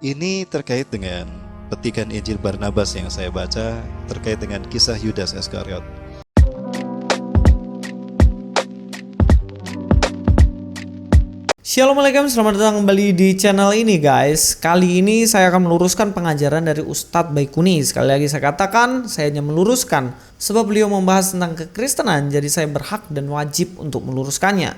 Ini terkait dengan petikan Injil Barnabas yang saya baca terkait dengan kisah Yudas Iskariot. Assalamualaikum, selamat datang kembali di channel ini guys. Kali ini saya akan meluruskan pengajaran dari Ustadz Baikuni. Sekali lagi saya katakan, saya hanya meluruskan sebab beliau membahas tentang kekristenan, jadi saya berhak dan wajib untuk meluruskannya.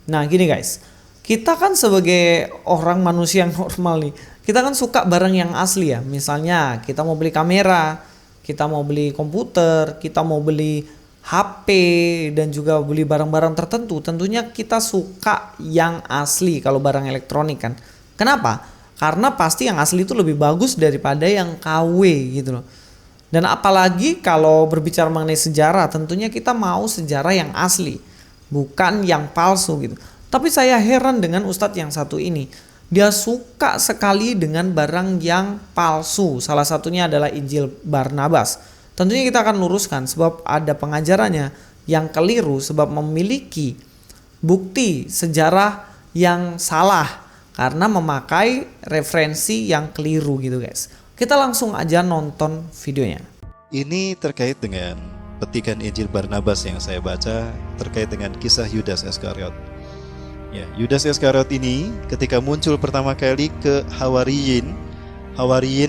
Nah gini guys, kita kan sebagai orang manusia yang normal nih, kita kan suka barang yang asli ya. Misalnya kita mau beli kamera, kita mau beli komputer, kita mau beli HP, dan juga beli barang-barang tertentu. Tentunya kita suka yang asli kalau barang elektronik kan. Kenapa? Karena pasti yang asli itu lebih bagus daripada yang KW gitu loh. Dan apalagi kalau berbicara mengenai sejarah, tentunya kita mau sejarah yang asli, bukan yang palsu gitu. Tapi saya heran dengan Ustadz yang satu ini. Dia suka sekali dengan barang yang palsu. Salah satunya adalah Injil Barnabas. Tentunya kita akan luruskan sebab ada pengajarannya yang keliru, sebab memiliki bukti sejarah yang salah karena memakai referensi yang keliru gitu guys. Kita langsung aja nonton videonya. Ini terkait dengan petikan Injil Barnabas yang saya baca terkait dengan kisah Yudas Iskariot. Ya, Yudas Iskariot ini ketika muncul pertama kali ke Hawariyin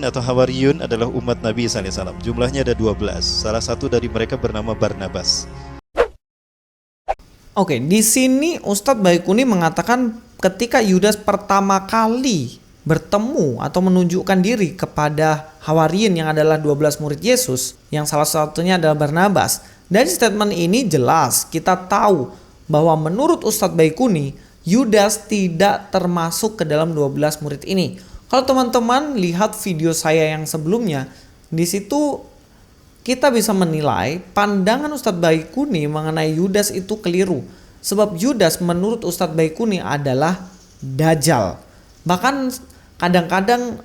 atau Hawariyun adalah umat Nabi Isa alaihissalam. Jumlahnya ada 12. Salah satu dari mereka bernama Barnabas. Oke, di sini Ustadz Baikuni mengatakan ketika Yudas pertama kali bertemu atau menunjukkan diri kepada Hawariyin yang adalah 12 murid Yesus, yang salah satunya adalah Barnabas. Dari statement ini jelas kita tahu bahwa menurut Ustadz Baikuni, Yudas tidak termasuk ke dalam 12 murid ini. Kalau teman-teman lihat video saya yang sebelumnya, di situ kita bisa menilai pandangan Ustadz Baikuni mengenai Yudas itu keliru. Sebab Yudas menurut Ustadz Baikuni adalah Dajjal. Bahkan kadang-kadang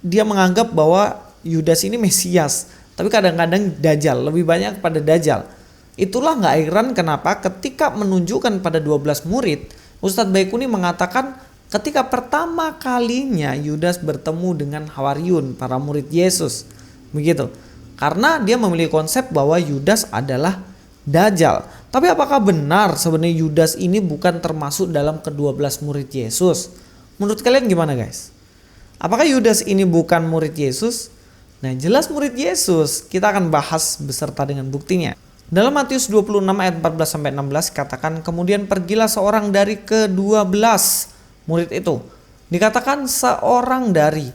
dia menganggap bahwa Yudas ini Mesias, tapi kadang-kadang Dajjal, lebih banyak pada Dajjal. Itulah gak heran kenapa ketika menunjukkan pada 12 murid, Ustadz Baikuni mengatakan ketika pertama kalinya Yudas bertemu dengan Hawariyun, para murid Yesus. Begitu. Karena dia memiliki konsep bahwa Yudas adalah Dajjal. Tapi apakah benar sebenarnya Yudas ini bukan termasuk dalam ke-12 murid Yesus? Menurut kalian gimana guys? Apakah Yudas ini bukan murid Yesus? Nah jelas murid Yesus. Kita akan bahas beserta dengan buktinya. Dalam Matius 26 ayat 14-16 katakan, kemudian pergilah seorang dari ke-12 murid itu. Dikatakan seorang dari,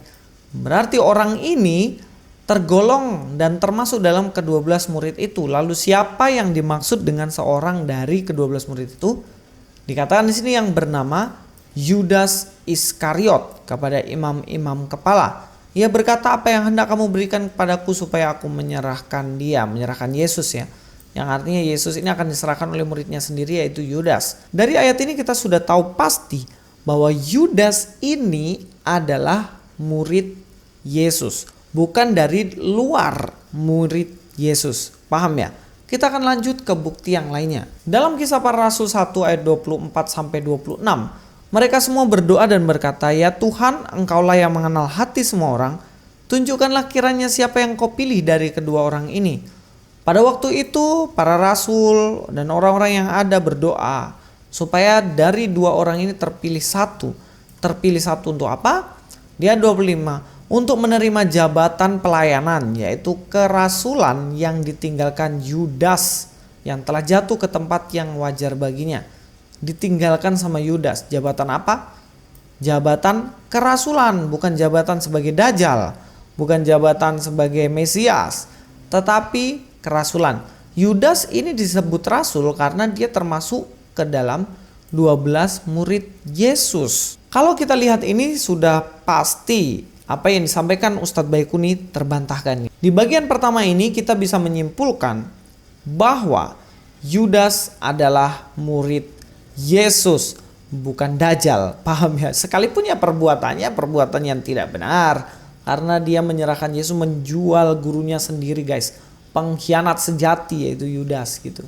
berarti orang ini tergolong dan termasuk dalam ke-12 murid itu. Lalu siapa yang dimaksud dengan seorang dari ke-12 murid itu? Dikatakan di sini yang bernama Yudas Iskariot kepada imam-imam kepala. Ia berkata, apa yang hendak kamu berikan kepadaku supaya aku menyerahkan dia, menyerahkan Yesus ya. Yang artinya Yesus ini akan diserahkan oleh muridnya sendiri yaitu Yudas. Dari ayat ini kita sudah tahu pasti bahwa Yudas ini adalah murid Yesus, bukan dari luar murid Yesus. Paham ya? Kita akan lanjut ke bukti yang lainnya. Dalam Kisah Para Rasul 1 ayat 24-26, mereka semua berdoa dan berkata, ya Tuhan, Engkaulah yang mengenal hati semua orang, tunjukkanlah kiranya siapa yang Kau pilih dari kedua orang ini. Pada waktu itu para rasul dan orang-orang yang ada berdoa supaya dari dua orang ini terpilih satu. Terpilih satu untuk apa? Dia 25. Untuk menerima jabatan pelayanan, yaitu kerasulan yang ditinggalkan Yudas yang telah jatuh ke tempat yang wajar baginya. Ditinggalkan sama Yudas. Jabatan apa? Jabatan kerasulan, bukan jabatan sebagai Dajjal, bukan jabatan sebagai Mesias, tetapi kerasulan. Yudas ini disebut rasul karena dia termasuk ke dalam 12 murid Yesus. Kalau kita lihat ini sudah pasti apa yang disampaikan Ustadz Baikuni terbantahkan. Di bagian pertama ini kita bisa menyimpulkan bahwa Yudas adalah murid Yesus, bukan Dajjal. Paham ya? Sekalipun ya perbuatannya perbuatan yang tidak benar, karena dia menyerahkan Yesus, menjual gurunya sendiri guys. Pengkhianat sejati yaitu Yudas gitu.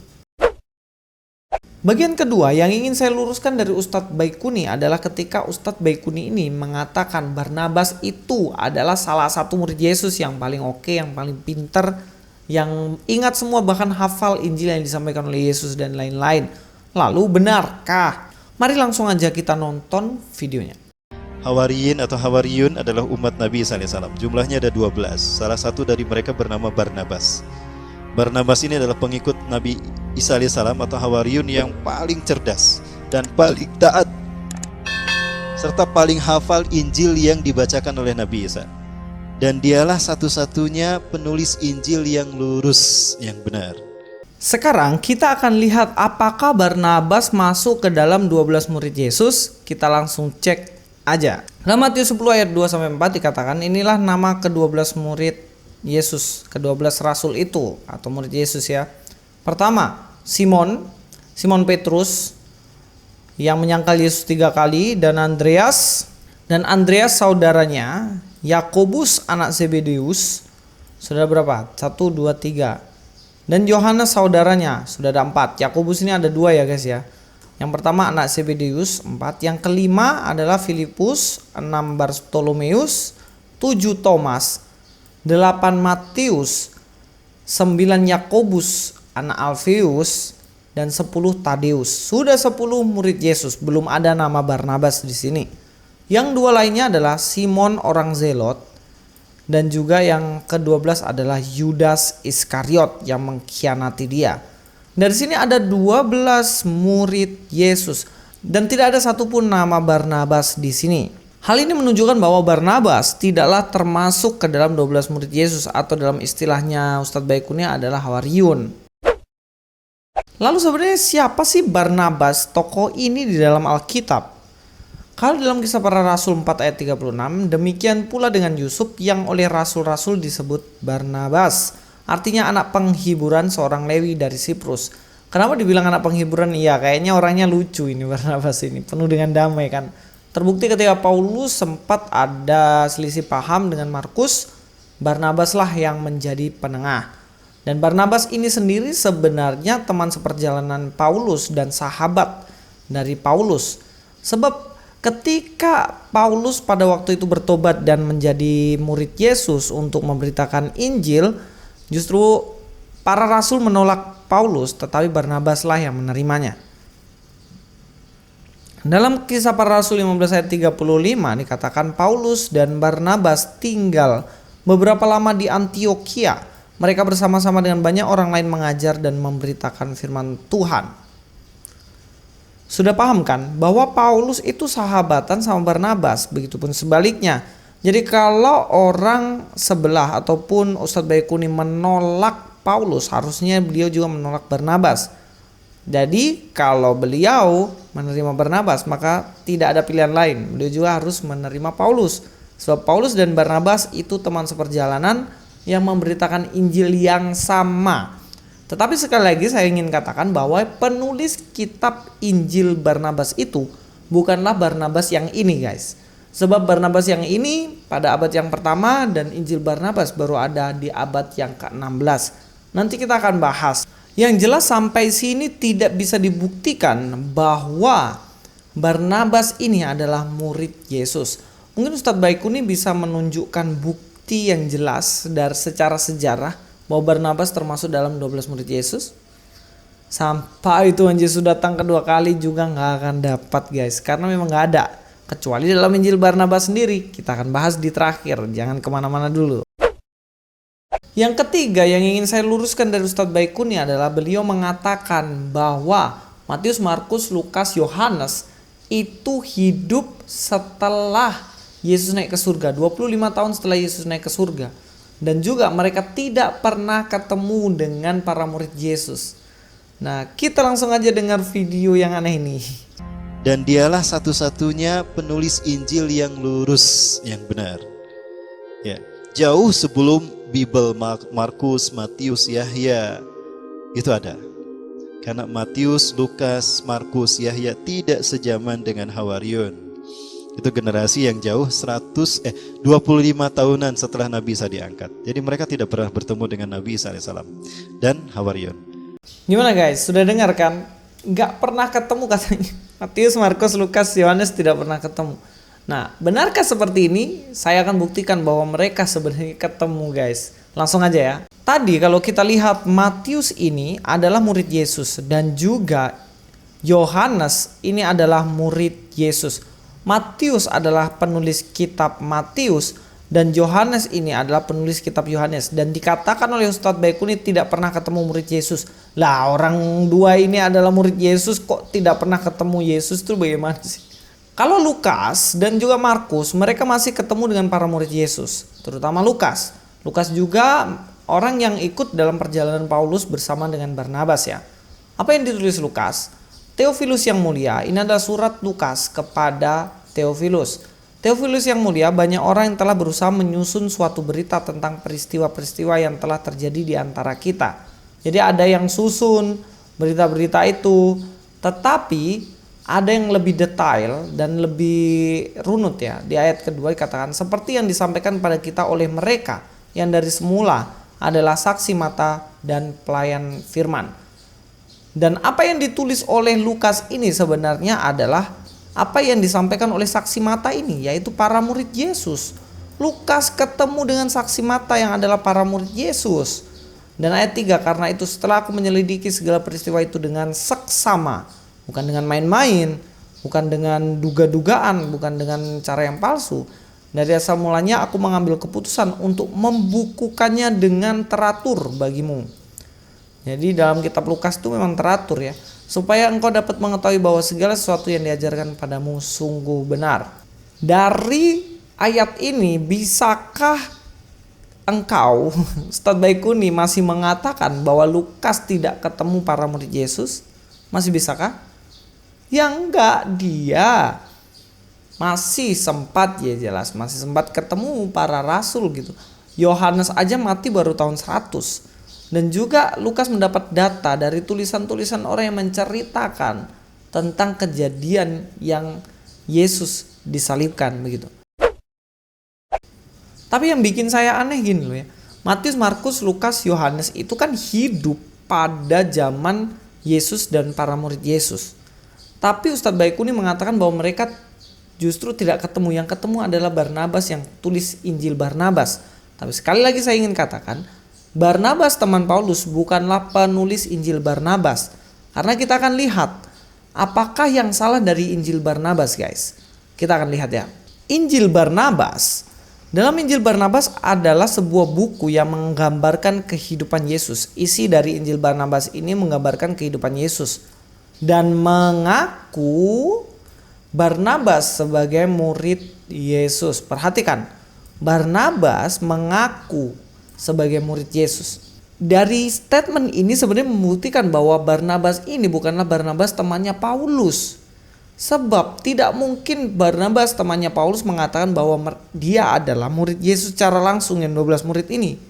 Bagian kedua yang ingin saya luruskan dari Ustadz Baikuni adalah ketika Ustadz Baikuni ini mengatakan Barnabas itu adalah salah satu murid Yesus yang paling oke, yang paling pinter, yang ingat semua bahkan hafal Injil yang disampaikan oleh Yesus dan lain-lain. Lalu benarkah? Mari langsung aja kita nonton videonya. Hawariyin atau Hawariyun adalah umat Nabi Isa alaihissalam. Jumlahnya ada 12. Salah satu dari mereka bernama Barnabas. Barnabas ini adalah pengikut Nabi Isa alaihissalam atau Hawariyun yang paling cerdas dan paling taat serta paling hafal Injil yang dibacakan oleh Nabi Isa. Dan dialah satu-satunya penulis Injil yang lurus, yang benar. Sekarang kita akan lihat apakah Barnabas masuk ke dalam 12 murid Yesus. Kita langsung cek aja. Dalam Matius 10 ayat 2-4 dikatakan, inilah nama ke-12 murid Yesus, ke-12 rasul itu atau murid Yesus ya. Pertama, Simon Petrus yang menyangkal Yesus 3 kali, dan Andreas saudaranya, Yakobus anak Zebedeus, sudah berapa? 1, 2, 3. Dan Yohanes saudaranya, sudah ada 4. Yakobus ini ada 2 ya guys ya. Yang pertama anak Zebedeus 4, yang kelima adalah Filipus, 6 Bartolomeus, 7 Thomas, 8 Matius, 9 Yakobus anak Alfeus, dan 10 Tadeus. Sudah 10 murid Yesus, belum ada nama Barnabas di sini. Yang 2 lainnya adalah Simon orang Zelot, dan juga yang ke-12 adalah Yudas Iskariot yang mengkhianati dia. Dari sini ada 12 murid Yesus dan tidak ada satupun nama Barnabas di sini. Hal ini menunjukkan bahwa Barnabas tidaklah termasuk ke dalam 12 murid Yesus atau dalam istilahnya Ustadz Baikuni adalah Hawariyun. Lalu sebenarnya siapa sih Barnabas, tokoh ini di dalam Alkitab? Kalau dalam Kisah Para Rasul 4 ayat 36, demikian pula dengan Yusuf yang oleh rasul-rasul disebut Barnabas. Artinya anak penghiburan seorang Lewi dari Siprus. Kenapa dibilang anak penghiburan? Iya, kayaknya orangnya lucu ini Barnabas ini, penuh dengan damai kan. Terbukti ketika Paulus sempat ada selisih paham dengan Markus, Barnabas lah yang menjadi penengah. Dan Barnabas ini sendiri sebenarnya teman seperjalanan Paulus dan sahabat dari Paulus. Sebab ketika Paulus pada waktu itu bertobat dan menjadi murid Yesus untuk memberitakan Injil, justru para rasul menolak Paulus, tetapi Barnabas lah yang menerimanya. Dalam Kisah Para Rasul 15 ayat 35 dikatakan Paulus dan Barnabas tinggal beberapa lama di Antiokhia. Mereka bersama-sama dengan banyak orang lain mengajar dan memberitakan firman Tuhan. Sudah paham kan bahwa Paulus itu sahabatan sama Barnabas, begitupun sebaliknya. Jadi kalau orang sebelah ataupun Ustadz Baikuni menolak Paulus, harusnya beliau juga menolak Barnabas. Jadi kalau beliau menerima Barnabas, maka tidak ada pilihan lain. Beliau juga harus menerima Paulus. Sebab Paulus dan Barnabas itu teman seperjalanan yang memberitakan Injil yang sama. Tetapi sekali lagi saya ingin katakan bahwa penulis kitab Injil Barnabas itu bukanlah Barnabas yang ini guys. Sebab Barnabas yang ini pada abad yang pertama dan Injil Barnabas baru ada di abad yang ke-16. Nanti kita akan bahas. Yang jelas sampai sini tidak bisa dibuktikan bahwa Barnabas ini adalah murid Yesus. Mungkin Ustadz Baikuni bisa menunjukkan bukti yang jelas dari secara sejarah bahwa Barnabas termasuk dalam 12 murid Yesus. Sampai Tuhan Yesus datang kedua kali juga nggak akan dapat guys, karena memang nggak ada. Kecuali dalam Injil Barnabas sendiri. Kita akan bahas di terakhir, jangan kemana-mana dulu. Yang ketiga yang ingin saya luruskan dari Ustadz Baikuni adalah beliau mengatakan bahwa Matius, Markus, Lukas, Yohanes itu hidup setelah Yesus naik ke surga, 25 tahun setelah Yesus naik ke surga. Dan juga mereka tidak pernah ketemu dengan para murid Yesus. Nah, kita langsung aja dengar video yang aneh ini. Dan dialah satu-satunya penulis Injil yang lurus, yang benar. Ya, jauh sebelum Bible Markus, Matius, Yahya itu ada. Karena Matius, Lukas, Markus, Yahya tidak sejaman dengan Hawariyun. Itu generasi yang jauh 25 tahunan setelah Nabi Isa diangkat. Jadi mereka tidak pernah bertemu dengan Nabi Isa alaihissalam dan Hawariyun. Gimana guys? Sudah dengar kan? nggak pernah ketemu katanya. Matius, Markus, Lukas, Yohanes tidak pernah ketemu. Nah, benarkah seperti ini? Saya akan buktikan bahwa mereka sebenarnya ketemu, guys. Langsung aja ya. Tadi kalau kita lihat Matius ini adalah murid Yesus dan juga Yohanes ini adalah murid Yesus. Matius adalah penulis kitab Matius dan Yohanes ini adalah penulis kitab Yohanes, dan dikatakan oleh Ustadz Baikuni tidak pernah ketemu murid Yesus. Lah, orang dua ini adalah murid Yesus kok tidak pernah ketemu Yesus, itu bagaimana sih? Kalau Lukas dan juga Markus, mereka masih ketemu dengan para murid Yesus, terutama Lukas. Lukas juga orang yang ikut dalam perjalanan Paulus bersama dengan Barnabas ya. Apa yang ditulis Lukas? Theophilus yang mulia, ini adalah surat Lukas kepada Theophilus. Theophilus yang mulia, banyak orang yang telah berusaha menyusun suatu berita tentang peristiwa-peristiwa yang telah terjadi di antara kita. Jadi ada yang susun berita-berita itu, tetapi ada yang lebih detail dan lebih runut ya. Di ayat kedua dikatakan seperti yang disampaikan pada kita oleh mereka yang dari semula adalah saksi mata dan pelayan firman. Dan apa yang ditulis oleh Lukas ini sebenarnya adalah apa yang disampaikan oleh saksi mata ini, yaitu para murid Yesus. Lukas ketemu dengan saksi mata yang adalah para murid Yesus. Dan ayat 3, karena itu setelah aku menyelidiki segala peristiwa itu dengan seksama, bukan dengan main-main, bukan dengan duga-dugaan, bukan dengan cara yang palsu. Dari asal mulanya aku mengambil keputusan untuk membukukannya dengan teratur bagimu. Jadi dalam kitab Lukas itu memang teratur ya, supaya engkau dapat mengetahui bahwa segala sesuatu yang diajarkan padamu sungguh benar. Dari ayat ini, bisakah engkau, Ustadz Baikuni, masih mengatakan bahwa Lukas tidak ketemu para murid Yesus? Masih bisakah? Ya enggak, dia masih sempat, ya jelas, masih sempat ketemu para rasul gitu. Yohanes aja mati baru tahun 100. Dan juga Lukas mendapat data dari tulisan-tulisan orang yang menceritakan tentang kejadian yang Yesus disalibkan begitu. Tapi yang bikin saya aneh gini loh ya. Matius, Markus, Lukas, Yohanes itu kan hidup pada zaman Yesus dan para murid Yesus. Tapi Ustadz Baikuni mengatakan bahwa mereka justru tidak ketemu. Yang ketemu adalah Barnabas yang tulis Injil Barnabas. Tapi sekali lagi saya ingin katakan, Barnabas teman Paulus bukanlah penulis Injil Barnabas. Karena kita akan lihat apakah yang salah dari Injil Barnabas, guys. Kita akan lihat ya. Injil Barnabas, dalam Injil Barnabas adalah sebuah buku yang menggambarkan kehidupan Yesus. Isi dari Injil Barnabas ini menggambarkan kehidupan Yesus dan mengaku Barnabas sebagai murid Yesus. Perhatikan, Barnabas mengaku sebagai murid Yesus. Dari statement ini sebenarnya membuktikan bahwa Barnabas ini bukanlah Barnabas temannya Paulus. Sebab tidak mungkin Barnabas temannya Paulus mengatakan bahwa dia adalah murid Yesus secara langsung yang 12 murid ini.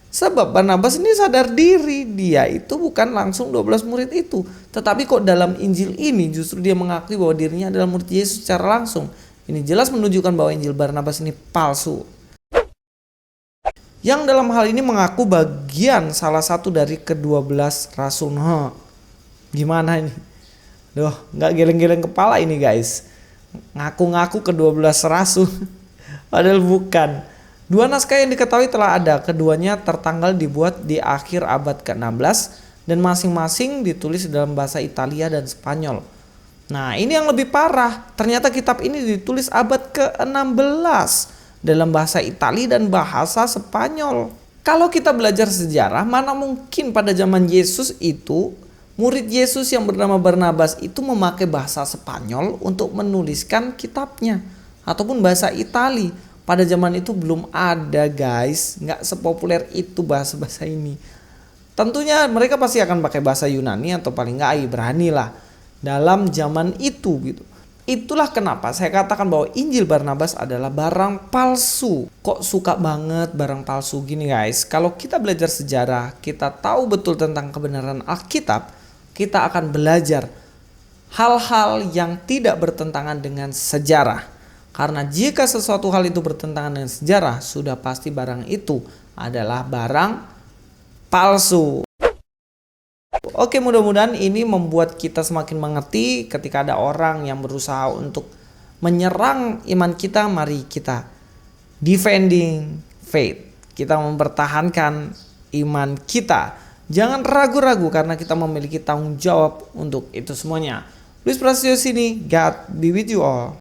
Sebab Barnabas ini sadar diri dia itu bukan langsung 12 murid itu. Tetapi kok dalam Injil ini justru dia mengakui bahwa dirinya adalah murid Yesus secara langsung. Ini jelas menunjukkan bahwa Injil Barnabas ini palsu. Yang dalam hal ini mengaku bagian salah satu dari ke-12 rasul. Gimana ini? Duh, gak geleng-geleng kepala ini guys. Ngaku-ngaku ke-12 rasul. Padahal bukan. Dua naskah yang diketahui telah ada. Keduanya tertanggal dibuat di akhir abad ke-16. Dan masing-masing ditulis dalam bahasa Italia dan Spanyol. Nah, ini yang lebih parah. Ternyata kitab ini ditulis abad ke-16. Dalam bahasa Italia dan bahasa Spanyol. Kalau kita belajar sejarah, mana mungkin pada zaman Yesus itu murid Yesus yang bernama Barnabas itu memakai bahasa Spanyol untuk menuliskan kitabnya ataupun bahasa Italia. Pada zaman itu belum ada guys, nggak sepopuler itu bahasa-bahasa ini. Tentunya mereka pasti akan pakai bahasa Yunani atau paling nggak Ibrani lah dalam zaman itu gitu. Itulah kenapa saya katakan bahwa Injil Barnabas adalah barang palsu. Kok suka banget barang palsu gini guys? Kalau kita belajar sejarah, kita tahu betul tentang kebenaran Alkitab, kita akan belajar hal-hal yang tidak bertentangan dengan sejarah. Karena jika sesuatu hal itu bertentangan dengan sejarah, sudah pasti barang itu adalah barang palsu. Oke, mudah-mudahan ini membuat kita semakin mengerti ketika ada orang yang berusaha untuk menyerang iman kita. Mari kita defending faith. Kita mempertahankan iman kita. Jangan ragu-ragu karena kita memiliki tanggung jawab untuk itu semuanya. Luis Prasetyo sini, God be with you all.